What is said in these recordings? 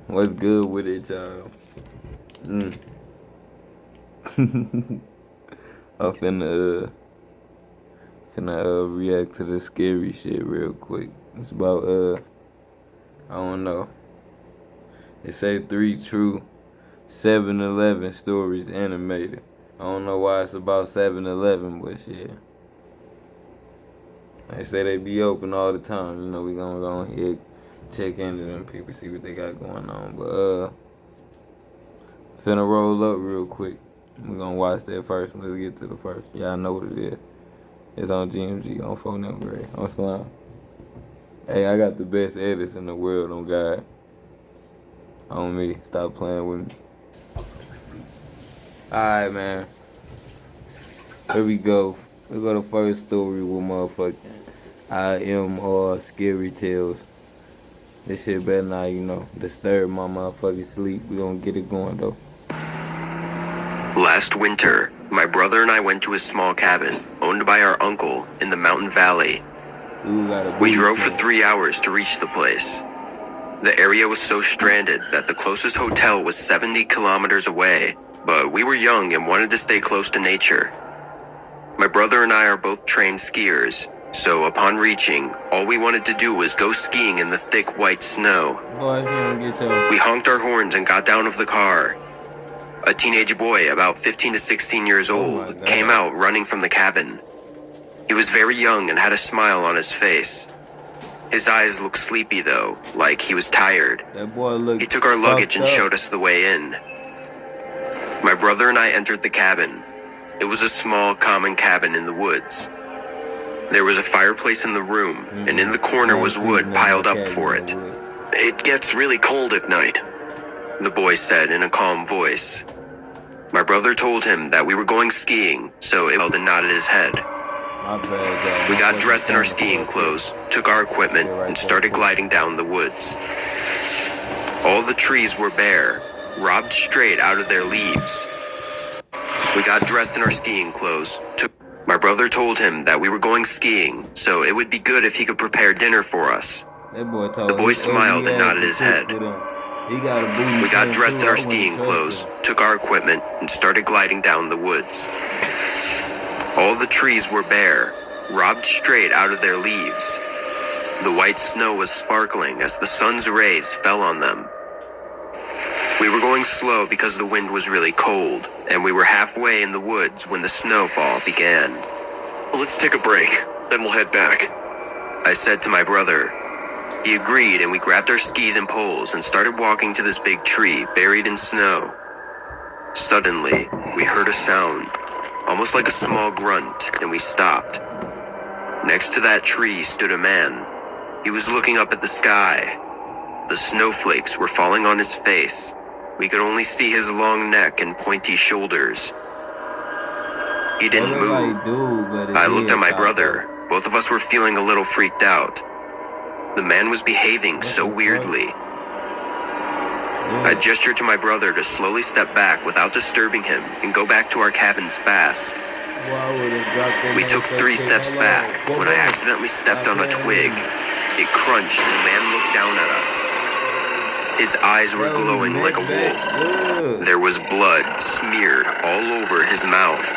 What's good with it, y'all? I'm finna react to the scary shit real quick. It's about I don't know. It say 3 true 7-Eleven stories animated. I don't know why it's about 7-Eleven, but shit. They say they be open all the time. You know, we gonna go on here, check into them people, see what they got going on. But finna roll up real quick. We gonna watch that first. Let's get to the first. Y'all know what it is. It's on GMG, on 4 Grade, on Slime. Hey, I got the best edits in the world on God. On me. Stop playing with me. Alright, man. Here we go. We go to first story with motherfucking I am Scary Tales. This shit better not, disturb my motherfucking sleep. We gonna get it going though. Last winter, my brother and I went to a small cabin owned by our uncle in the mountain valley. We drove for 3 hours to reach the place. The area was so stranded that the closest hotel was 70 kilometers away, but we were young and wanted to stay close to nature. My brother and I are both trained skiers, so upon reaching, all we wanted to do was go skiing in the thick white snow. We honked our horns and got down of the car. A teenage boy, about 15 to 16 years old, came out running from the cabin. He was very young and had a smile on his face. His eyes looked sleepy though, like he was tired. He took our luggage and showed us the way in. My brother and I entered the cabin. It was a small, common cabin in the woods. There was a fireplace in the room, and in the corner was wood piled up for it. "It gets really cold at night," the boy said in a calm voice. My brother told him that we were going skiing, so he nodded his head. We got dressed in our skiing clothes, took our equipment, and started gliding down the woods. All the trees were bare, robbed straight out of their leaves. We got dressed in our skiing clothes. My brother told him that we were going skiing, so it would be good if he could prepare dinner for us. The boy smiled and nodded his head. We got dressed in our skiing clothes, took our equipment, and started gliding down the woods. All the trees were bare, robbed straight out of their leaves. The white snow was sparkling as the sun's rays fell on them. We were going slow because the wind was really cold, and we were halfway in the woods when the snowfall began. "Let's take a break, then we'll head back," I said to my brother. He agreed, and we grabbed our skis and poles and started walking to this big tree buried in snow. Suddenly, we heard a sound, almost like a small grunt, and we stopped. Next to that tree stood a man. He was looking up at the sky. The snowflakes were falling on his face. We could only see his long neck and pointy shoulders. He didn't move. I looked at my brother. Both of us were feeling a little freaked out. The man was behaving so weirdly. I gestured to my brother to slowly step back without disturbing him and go back to our cabins fast. We took 3 steps back when I accidentally stepped on a twig. It crunched and the man looked down at us. His eyes were glowing like a wolf. There was blood smeared all over his mouth.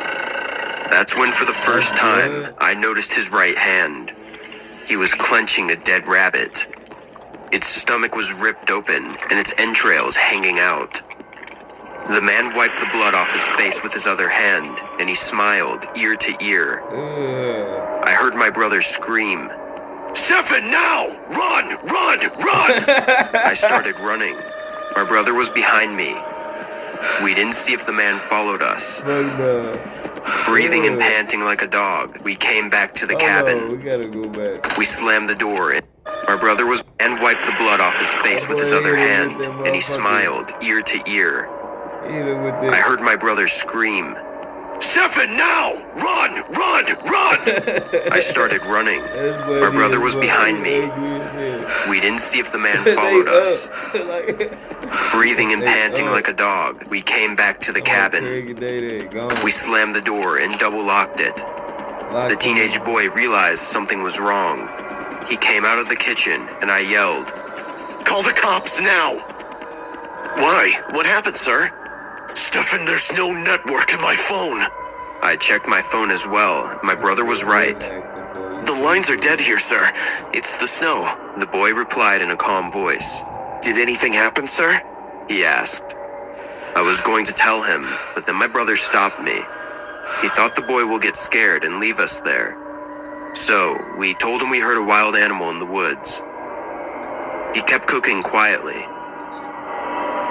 That's when for the first time I noticed his right hand. He was clenching a dead rabbit. Its stomach was ripped open and its entrails hanging out. The man wiped the blood off his face with his other hand, and he smiled ear to ear. I heard my brother scream, "Stefan, now! Run! Run! Run!" I started running. My brother was behind me. We didn't see if the man followed us. Breathing and panting like a dog, we came back to the cabin. We gotta go back. We slammed the door in. My brother was and wiped the blood off his face with his other hand, and he smiled ear to ear. I heard my brother scream, "Stefan, now! Run! Run! Run!" I started running. My brother was behind me. We didn't see if the man followed us. Breathing and panting like a dog, we came back to the cabin. We slammed the door and double-locked it. The teenage boy realized something was wrong. He came out of the kitchen, and I yelled, "Call the cops now!" Why? What happened, sir? Stefan, there's no network in my phone. I checked my phone as well. My brother was right. The lines are dead here, sir. It's the snow. The boy replied in a calm voice. Did anything happen, sir? He asked. I was going to tell him, but then my brother stopped me. He thought the boy will get scared and leave us there. So, we told him we heard a wild animal in the woods. He kept cooking quietly.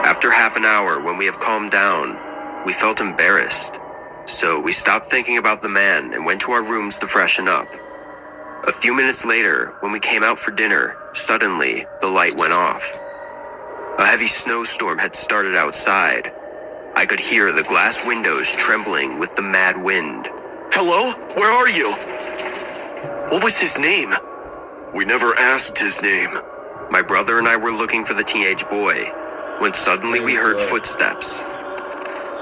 After half an hour, when we have calmed down, we felt embarrassed. So we stopped thinking about the man and went to our rooms to freshen up. A few minutes later, when we came out for dinner, suddenly the light went off. A heavy snowstorm had started outside. I could hear the glass windows trembling with the mad wind. Hello? Where are you? What was his name? We never asked his name. My brother and I were looking for the teenage boy, when suddenly we heard footsteps.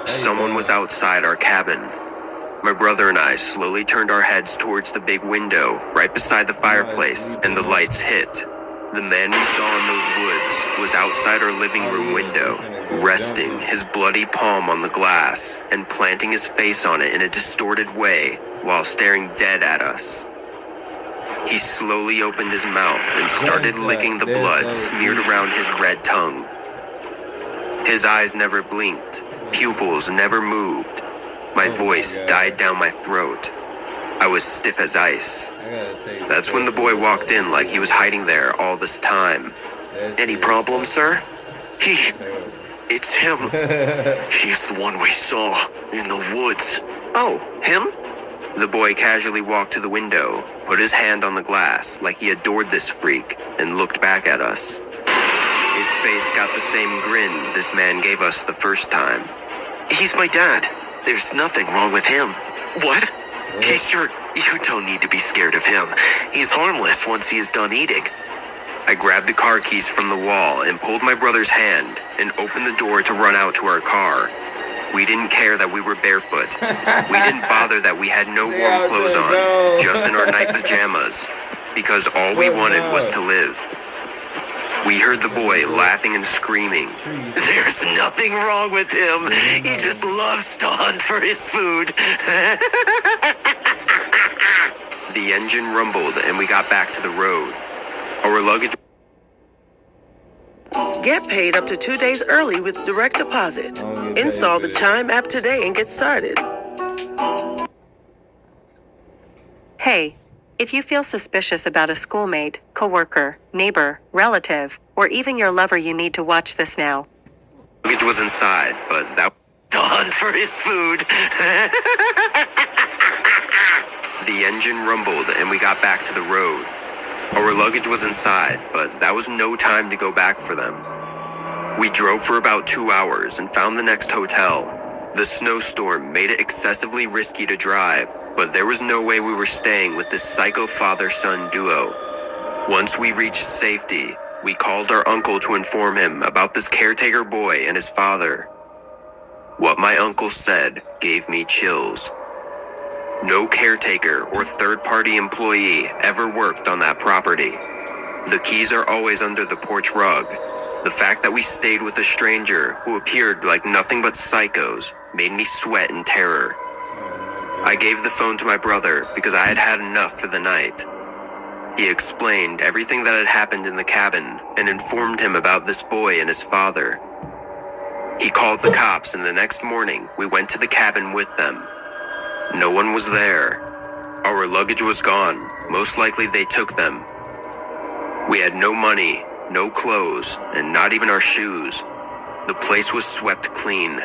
Someone was outside our cabin. My brother and I slowly turned our heads towards the big window right beside the fireplace, and the lights hit. The man we saw in those woods was outside our living room window, resting his bloody palm on the glass and planting his face on it in a distorted way while staring dead at us. He slowly opened his mouth and started licking the blood smeared around his red tongue. His eyes never blinked, pupils never moved. My voice died down my throat. I was stiff as ice. That's when the boy walked in like he was hiding there all this time. Any problems, sir? It's him. He's the one we saw in the woods. Oh, him? The boy casually walked to the window, put his hand on the glass like he adored this freak, and looked back at us. His face got the same grin this man gave us the first time. He's my dad. There's nothing wrong with him. What? He's sure you don't need to be scared of him. He's harmless once he is done eating. I grabbed the car keys from the wall and pulled my brother's hand and opened the door to run out to our car. We didn't care that we were barefoot. We didn't bother that we had no warm clothes on, just in our night pajamas, because all we wanted was to live. We heard the boy laughing and screaming. There's nothing wrong with him. He just loves to hunt for his food. The engine rumbled and we got back to the road. Our luggage... Get paid up to 2 days early with direct deposit. Install the Chime app today and get started. Hey, if you feel suspicious about a schoolmate, coworker, neighbor, relative, or even your lover, you need to watch this now. Luggage was inside, but that to hunt for his food. The engine rumbled and we got back to the road. Our luggage was inside, but that was no time to go back for them. We drove for about 2 hours and found the next hotel. The snowstorm made it excessively risky to drive, but there was no way we were staying with this psycho father-son duo. Once we reached safety, we called our uncle to inform him about this caretaker boy and his father. What my uncle said gave me chills. No caretaker or third-party employee ever worked on that property. The keys are always under the porch rug. The fact that we stayed with a stranger who appeared like nothing but psychos made me sweat in terror. I gave the phone to my brother because I had had enough for the night. He explained everything that had happened in the cabin and informed him about this boy and his father. He called the cops, and the next morning we went to the cabin with them. No one was there. Our luggage was gone. Most likely they took them. We had no money, no clothes, and not even our shoes. The place was swept clean.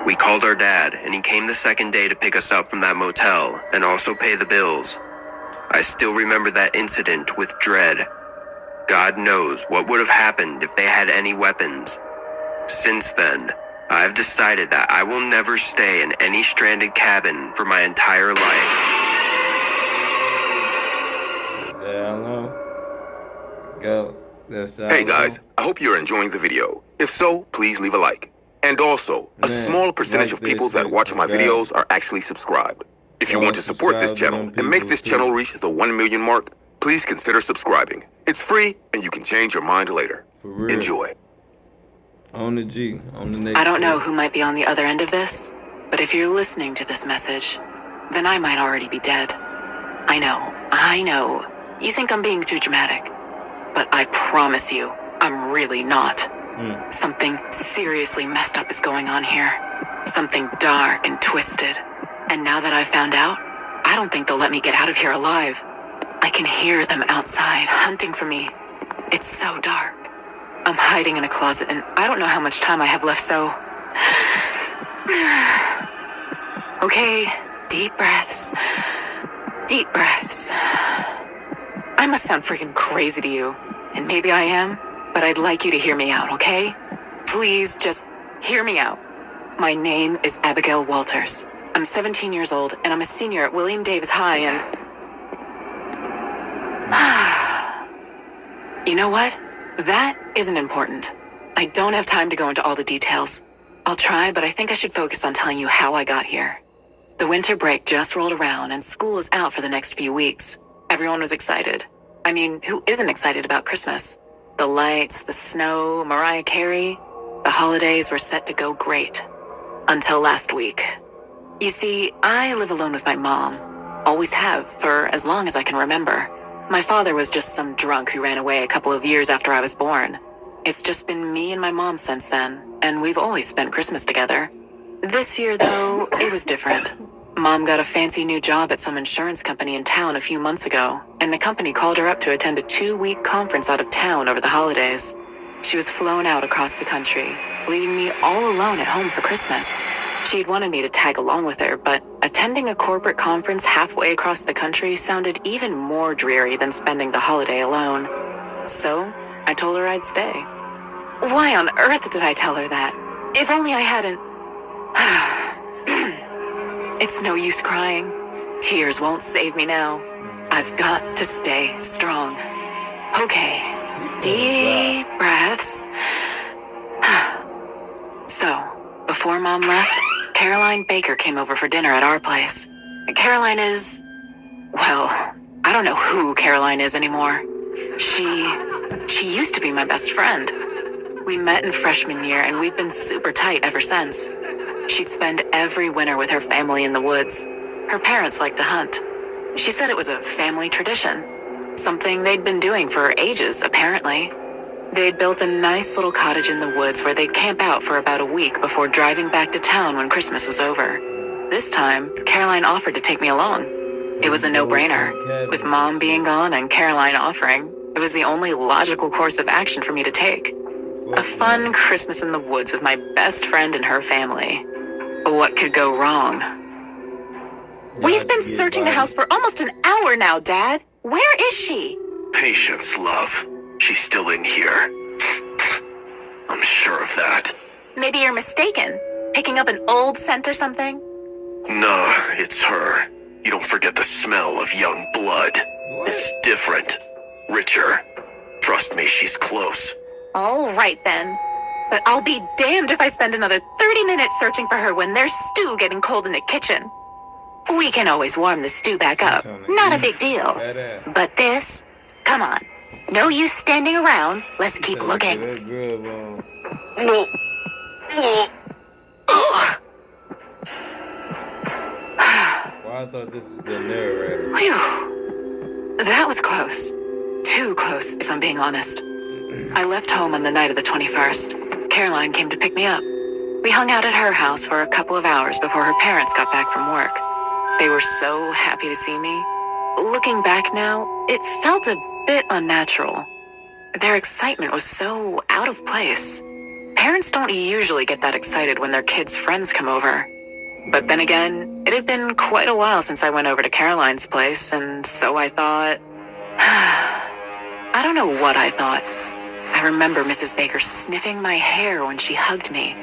We called our dad, and he came the second day to pick us up from that motel and also pay the bills. I still remember that incident with dread. God knows what would have happened if they had any weapons. Since then, I've decided that I will never stay in any stranded cabin for my entire life. Hey guys, I hope you're enjoying the video. If so, please leave a like. And also, a small percentage of people that watch my videos are actually subscribed. If you want to support this channel and make this channel reach the 1 million mark, please consider subscribing. It's free and you can change your mind later. Enjoy. On the G. On the next. I don't know who might be on the other end of this, but if you're listening to this message, then I might already be dead. I know. You think I'm being too dramatic, but I promise you, I'm really not. Something seriously messed up is going on here. Something dark and twisted. And now that I've found out, I don't think they'll let me get out of here alive. I can hear them outside, hunting for me. It's so dark. I'm hiding in a closet, and I don't know how much time I have left, so... Okay, deep breaths. Deep breaths. I must sound freaking crazy to you, and maybe I am, but I'd like you to hear me out, okay? Please just hear me out. My name is Abigail Walters. I'm 17 years old, and I'm a senior at William Davis High, and... You know what? That isn't important. I don't have time to go into all the details. I'll try, but I think I should focus on telling you how I got here. The winter break just rolled around, and school is out for the next few weeks. Everyone was excited. I mean, who isn't excited about Christmas? The lights, the snow, Mariah Carey. The holidays were set to go great. Until last week. You see, I live alone with my mom. Always have, for as long as I can remember. My father was just some drunk who ran away a couple of years after I was born. It's just been me and my mom since then, and we've always spent Christmas together. This year, though, it was different. Mom got a fancy new job at some insurance company in town a few months ago, and the company called her up to attend a 2-week conference out of town over the holidays. She was flown out across the country, leaving me all alone at home for Christmas. She'd wanted me to tag along with her, but attending a corporate conference halfway across the country sounded even more dreary than spending the holiday alone. So, I told her I'd stay. Why on earth did I tell her that? If only I hadn't... It's no use crying. Tears won't save me now. I've got to stay strong. Okay, deep breaths. So, before Mom left, Caroline Baker came over for dinner at our place. Caroline is... Well, I don't know who Caroline is anymore. She used to be my best friend. We met in freshman year, and we've been super tight ever since. She'd spend every winter with her family in the woods. Her parents liked to hunt. She said it was a family tradition. Something they'd been doing for ages, apparently. They'd built a nice little cottage in the woods where they'd camp out for about a week before driving back to town when Christmas was over. This time, Caroline offered to take me along. It was a no-brainer. With Mom being gone and Caroline offering, it was the only logical course of action for me to take. A fun Christmas in the woods with my best friend and her family. What could go wrong? We've been searching the house for almost an hour now, Dad. Where is she? Patience, love. She's still in here. I'm sure of that. Maybe you're mistaken. Picking up an old scent or something? No, it's her. You don't forget the smell of young blood. It's different. Richer. Trust me, she's close. All right, then. But I'll be damned if I spend another 30 minutes searching for her when there's stew getting cold in the kitchen. We can always warm the stew back up. Not a big deal. But this? Come on. No use standing around. Let's keep looking. Well, I thought this was the narrator. Whew. That was close. Too close, if I'm being honest. I left home on the night of the 21st. Caroline came to pick me up. We hung out at her house for a couple of hours before her parents got back from work. They were so happy to see me. Looking back now, it felt a bit unnatural. Their excitement was so out of place. Parents don't usually get that excited when their kids' friends come over. But then again, it had been quite a while since I went over to Caroline's place, and so I thought... I don't know what I thought. I remember Mrs. Baker sniffing my hair when she hugged me.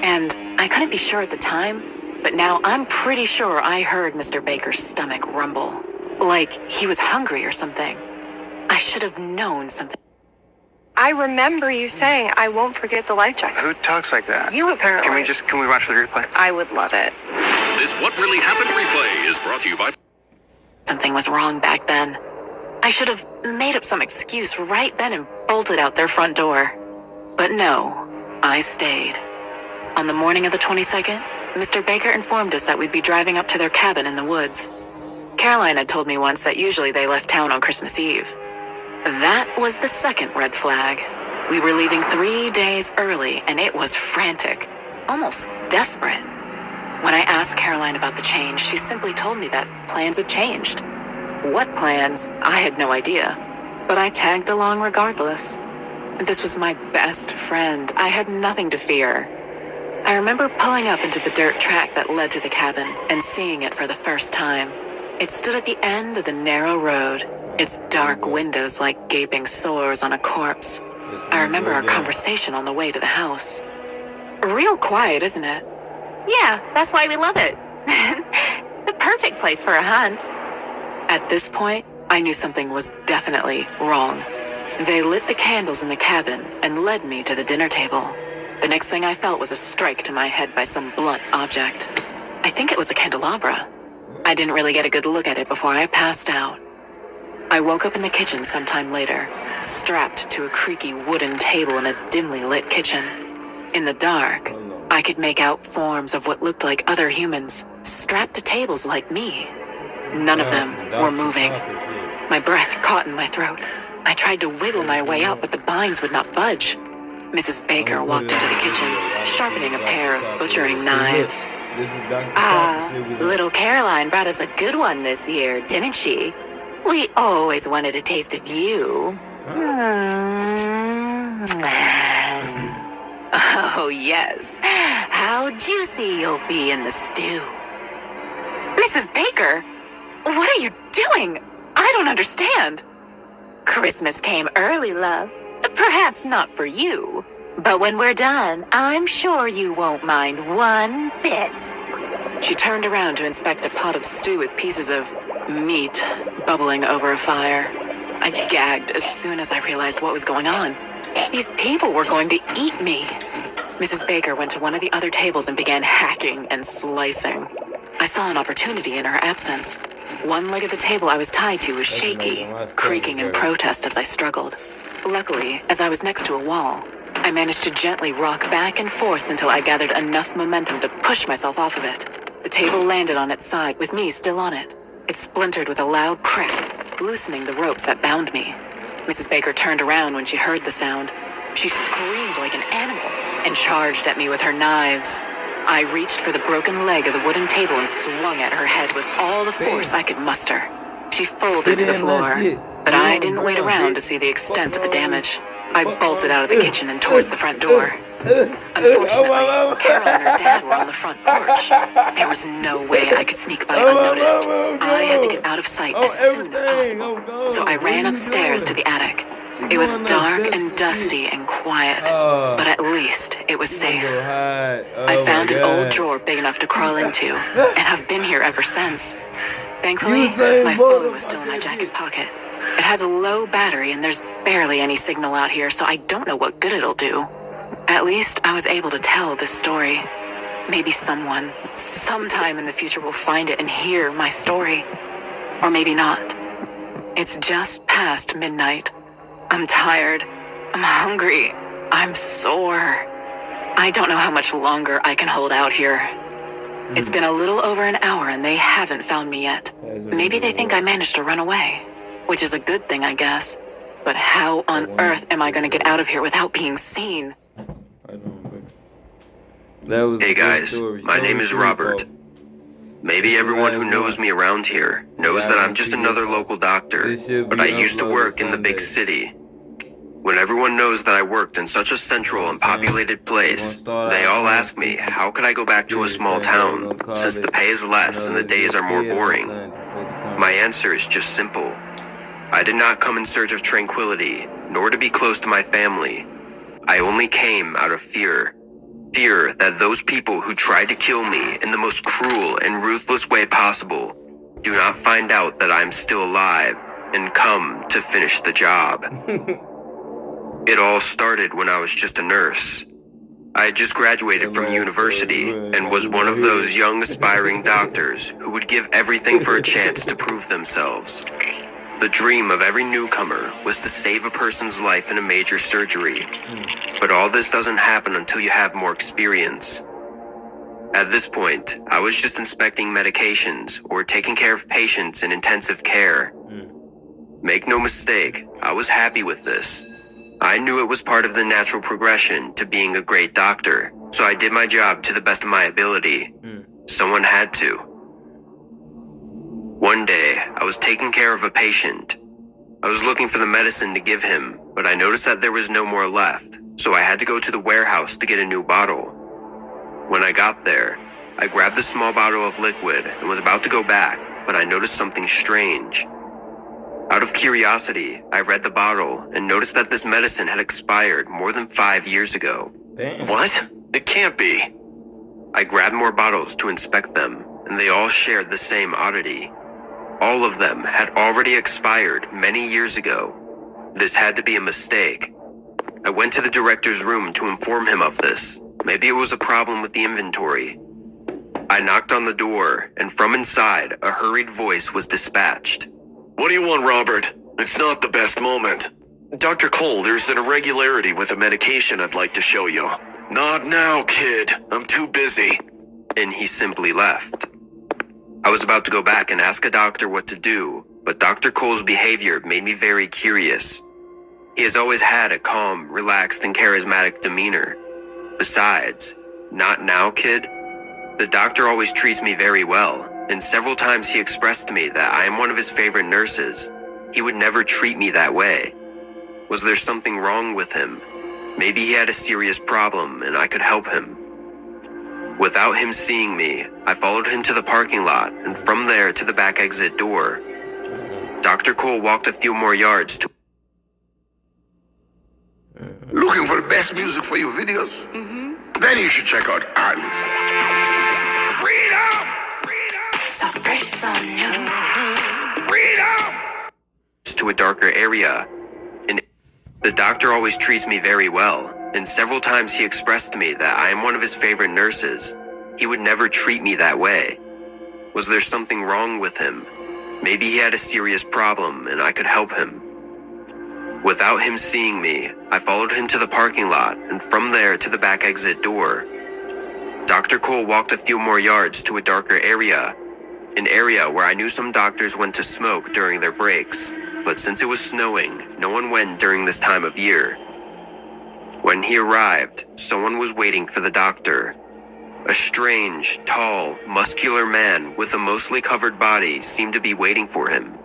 And I couldn't be sure at the time, but now I'm pretty sure I heard Mr. Baker's stomach rumble. Like he was hungry or something. I should have known something. I remember you saying, I won't forget the life jackets. Who talks like that? You apparently. Can we watch the replay? I would love it. This What Really Happened replay is brought to you by... Something was wrong back then. I should have made up some excuse right then and bolted out their front door. But no, I stayed. On the morning of the 22nd, Mr. Baker informed us that we'd be driving up to their cabin in the woods. Caroline had told me once that usually they left town on Christmas Eve. That was the second red flag. We were leaving 3 days early, and it was frantic, almost desperate. When I asked Caroline about the change, she simply told me that plans had changed. What plans? I had no idea, but I tagged along regardless. This was my best friend. I had nothing to fear. I remember pulling up into the dirt track that led to the cabin and seeing it for the first time. It stood at the end of the narrow road, its dark windows like gaping sores on a corpse. I remember our conversation on the way to the house. Real quiet, isn't it? Yeah, that's why we love it. The perfect place for a hunt. At this point, I knew something was definitely wrong. They lit the candles in the cabin and led me to the dinner table. The next thing I felt was a strike to my head by some blunt object. I think it was a candelabra. I didn't really get a good look at it before I passed out. I woke up in the kitchen sometime later, strapped to a creaky wooden table in a dimly lit kitchen. In the dark, I could make out forms of what looked like other humans, strapped to tables like me. None of them were moving. My breath caught in my throat. I tried to wiggle my way out, but the binds would not budge. Mrs. Baker walked into the kitchen, sharpening a pair of butchering knives. Little Caroline brought us a good one this year, didn't she? We always wanted a taste of you. Oh, yes. How juicy you'll be in the stew. Mrs. Baker, what are you doing? I don't understand. Christmas came early, love. Perhaps not for you. But when we're done, I'm sure you won't mind one bit. She turned around to inspect a pot of stew with pieces of meat bubbling over a fire. I gagged as soon as I realized what was going on. These people were going to eat me. Mrs. Baker went to one of the other tables and began hacking and slicing. I saw an opportunity in her absence. One leg of the table I was tied to was shaky, creaking in protest as I struggled. Luckily, as I was next to a wall, I managed to gently rock back and forth until I gathered enough momentum to push myself off of it. The table landed on its side, with me still on it. It splintered with a loud crack, loosening the ropes that bound me. Mrs. Baker turned around when she heard the sound. She screamed like an animal and charged at me with her knives. I reached for the broken leg of the wooden table and swung at her head with all the force I could muster. She folded to the floor, but I didn't wait around to see the extent of the damage. I bolted out of the kitchen and towards the front door. Unfortunately, Carol and her dad were on the front porch. There was no way I could sneak by unnoticed. I had to get out of sight as soon as possible, so I ran upstairs to the attic. It was dark and dusty and quiet, but at least it was safe. I found an old drawer big enough to crawl into, and have been here ever since. Thankfully, my phone was still in my jacket pocket. It has a low battery and there's barely any signal out here, so I don't know what good it'll do. At least I was able to tell this story. Maybe someone, sometime in the future, will find it and hear my story. Or maybe not. It's just past midnight. I'm tired. I'm hungry. I'm sore. I don't know how much longer I can hold out here. It's been a little over an hour and they haven't found me yet. Maybe they think I managed to run away, which is a good thing, I guess. But how on earth am I going to get out of here without being seen? Hey guys, my name is Robert. Maybe everyone who knows me around here knows that I'm just another local doctor, but I used to work in the big city. When everyone knows that I worked in such a central and populated place, they all ask me, how could I go back to a small town, since the pay is less and the days are more boring? My answer is just simple. I did not come in search of tranquility, nor to be close to my family. I only came out of fear. Fear that those people who tried to kill me in the most cruel and ruthless way possible do not find out that I'm still alive and come to finish the job. It all started when I was just a nurse. I had just graduated from university and was one of those young aspiring doctors who would give everything for a chance to prove themselves. The dream of every newcomer was to save a person's life in a major surgery. But all this doesn't happen until you have more experience. At this point, I was just inspecting medications or taking care of patients in intensive care. Make no mistake, I was happy with this. I knew it was part of the natural progression to being a great doctor, so I did my job to the best of my ability. Someone had to. One day, I was taking care of a patient. I was looking for the medicine to give him, but I noticed that there was no more left, so I had to go to the warehouse to get a new bottle. When I got there, I grabbed the small bottle of liquid and was about to go back, but I noticed something strange. Out of curiosity, I read the bottle and noticed that this medicine had expired more than 5 years ago. Damn. What? It can't be. I grabbed more bottles to inspect them, and they all shared the same oddity. All of them had already expired many years ago. This had to be a mistake. I went to the director's room to inform him of this. Maybe it was a problem with the inventory. I knocked on the door, and from inside, a hurried voice was dispatched. What do you want, Robert? It's not the best moment. Dr. Cole, there's an irregularity with a medication I'd like to show you. Not now, kid. I'm too busy. And he simply left. I was about to go back and ask a doctor what to do, but Dr. Cole's behavior made me very curious. He has always had a calm, relaxed, and charismatic demeanor. Besides, not now, kid? The doctor always treats me very well, and several times he expressed to me that I am one of his favorite nurses. He would never treat me that way. Was there something wrong with him? Maybe he had a serious problem and I could help him. Without him seeing me, I followed him to the parking lot and from there to the back exit door. Dr. Cole walked a few more yards to... Looking for the best music for your videos? Then you should check out Artlist. Freedom! So fresh, so new. Freedom! to a darker area. And the doctor always treats me very well, and several times he expressed to me that I am one of his favorite nurses. He would never treat me that way. Was there something wrong with him? Maybe he had a serious problem and I could help him. Without him seeing me, I followed him to the parking lot and from there to the back exit door. Dr. Cole walked a few more yards to a darker area, an area where I knew some doctors went to smoke during their breaks, but since it was snowing, no one went during this time of year. When he arrived, someone was waiting for the doctor. A strange, tall, muscular man with a mostly covered body seemed to be waiting for him.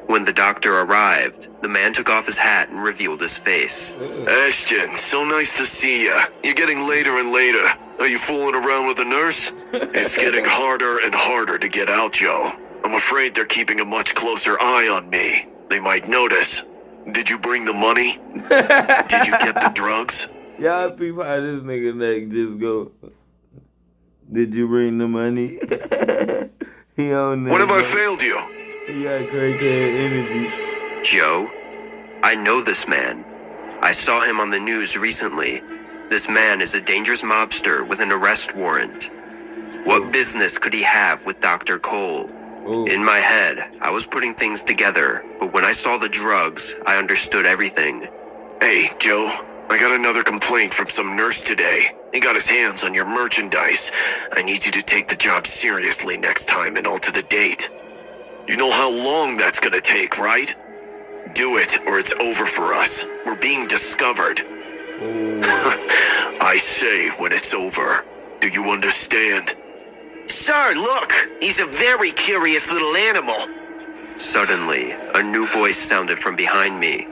When the doctor arrived, the man took off his hat and revealed his face. Ashton, so nice to see ya. You're getting later and later. Are you fooling around with a nurse? It's getting harder and harder to get out, Joe. I'm afraid they're keeping a much closer eye on me. They might notice. Did you bring the money? Did you get the drugs? Y'all people how this nigga neck just go. Did you bring the money? He on that. When have I failed you? He got crackhead energy. Joe, I know this man. I saw him on the news recently. This man is a dangerous mobster with an arrest warrant. What business could he have with Dr. Cole? Ooh. In my head, I was putting things together, but when I saw the drugs, I understood everything. Hey, Joe, I got another complaint from some nurse today. He got his hands on your merchandise. I need you to take the job seriously next time and alter the date. You know how long that's gonna take, right? Do it, or it's over for us. We're being discovered. I say when it's over. Do you understand? Sir, look! He's a very curious little animal. Suddenly, a new voice sounded from behind me.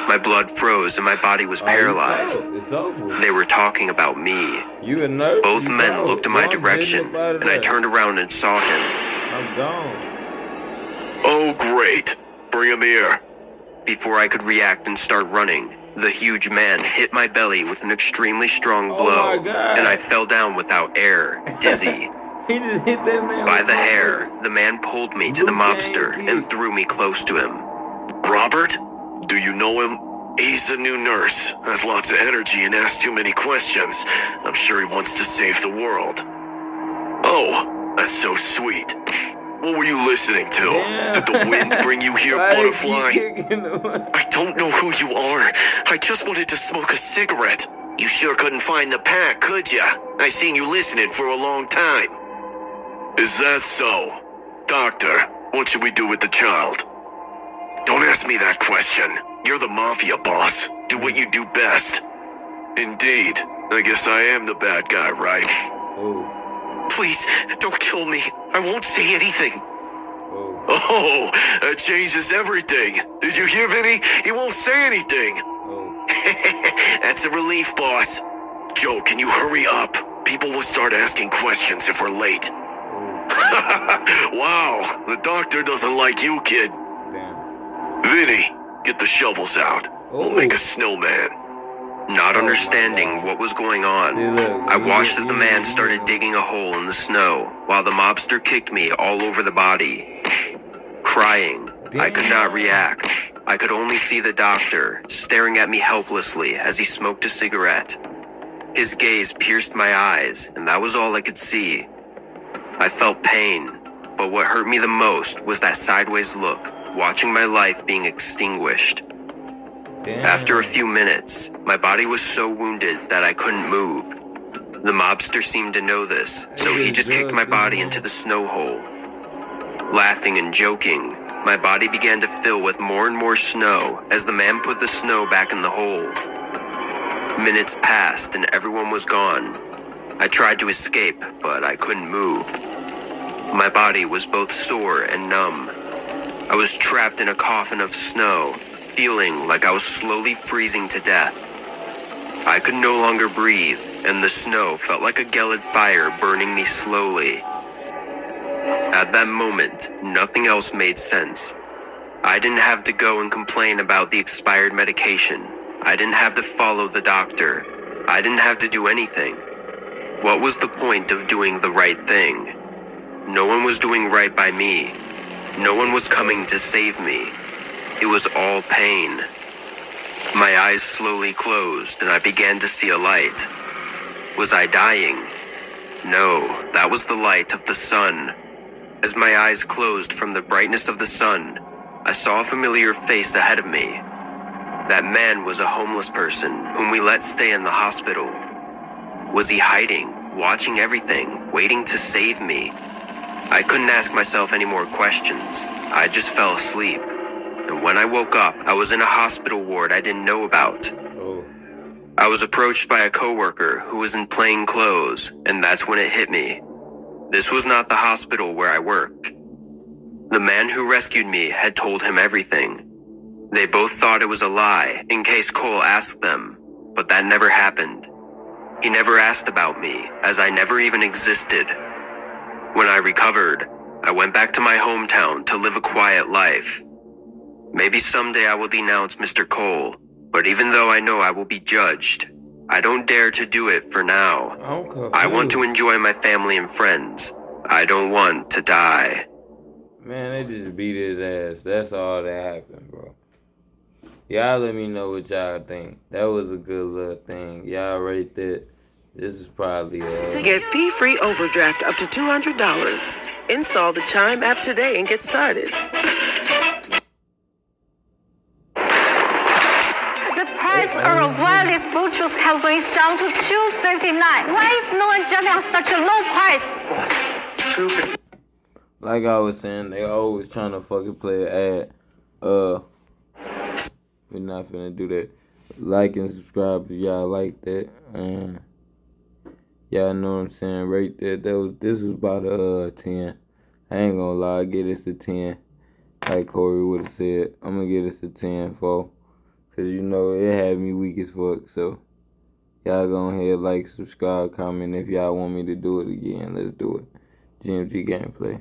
My blood froze and my body was paralyzed. It's over. They were talking about me. You a nurse? Both men looked in my direction, and I turned around and saw him. I'm gone. Oh, great. Bring him here. Before I could react and start running, the huge man hit my belly with an extremely strong blow, my God. and I fell down without air, dizzy. He just hit that man By with the something. hair, the man pulled me to the mobster and threw me close to him. Robert? Do you know him? He's a new nurse, has lots of energy and asks too many questions. I'm sure he wants to save the world. Oh, that's so sweet. What were you listening to? Did the wind bring you here, butterfly? I don't know who you are. I just wanted to smoke a cigarette. You sure couldn't find the pack, could ya? I seen you listening for a long time. Is that so? Doctor, what should we do with the child? Don't ask me that question. You're the mafia boss. Do what you do best. Indeed. I guess I am the bad guy, right? Please, don't kill me. I won't say anything. Oh, that changes everything. Did you hear, Vinny? He won't say anything. That's a relief, boss. Joe, can you hurry up? People will start asking questions if we're late. Wow, the doctor doesn't like you, kid. Vinny, get the shovels out. We'll make a snowman. Not understanding what was going on, I watched as the man started digging a hole in the snow while the mobster kicked me all over the body. Crying, I could not react. I could only see the doctor staring at me helplessly as he smoked a cigarette. His gaze pierced my eyes, and that was all I could see. I felt pain, but what hurt me the most was that sideways look, watching my life being extinguished. After a few minutes, my body was so wounded that I couldn't move. The mobster seemed to know this, so he just kicked my body into the snow hole. Laughing and joking, my body began to fill with more and more snow as the man put the snow back in the hole. Minutes passed and everyone was gone. I tried to escape, but I couldn't move. My body was both sore and numb. I was trapped in a coffin of snow, feeling like I was slowly freezing to death. I could no longer breathe, and the snow felt like a gelid fire burning me slowly. At that moment, nothing else made sense. I didn't have to go and complain about the expired medication. I didn't have to follow the doctor. I didn't have to do anything. What was the point of doing the right thing? No one was doing right by me. No one was coming to save me. It was all pain. My eyes slowly closed and I began to see a light. Was I dying? No, that was the light of the sun. As my eyes closed from the brightness of the sun, I saw a familiar face ahead of me. That man was a homeless person whom we let stay in the hospital. Was he hiding, watching everything, waiting to save me? I couldn't ask myself any more questions. I just fell asleep. And when I woke up, I was in a hospital ward I didn't know about. I was approached by a coworker who was in plain clothes, and that's when it hit me. This was not the hospital where I work. The man who rescued me had told him everything. They both thought it was a lie in case Cole asked them, but that never happened. He never asked about me, as I never even existed. When I recovered, I went back to my hometown to live a quiet life. Maybe someday I will denounce Mr. Cole, but even though I know I will be judged, I don't dare to do it for now. I want to enjoy my family and friends. I don't want to die. Man, they just beat his ass. That's all that happened, bro. Y'all let me know what y'all think. That was a good little thing. Y'all rate that. This is probably To get fee-free overdraft up to $200, install the Chime app today and get started. Of wireless Bluetooth headphones down to $259. Why is no one jumping on such a low price? Like I was saying, they always trying to fucking play an ad. We're not finna do that. Like and subscribe if y'all like that. Y'all know what I'm saying. Rate that. This was about a 10. I ain't gonna lie, I get this a 10. Like Corey would have said, I'm gonna get this a 10 for. Cause you know it had me weak as fuck. So y'all go ahead, like, subscribe, comment if y'all want me to do it again. Let's do it. GMG Gameplay.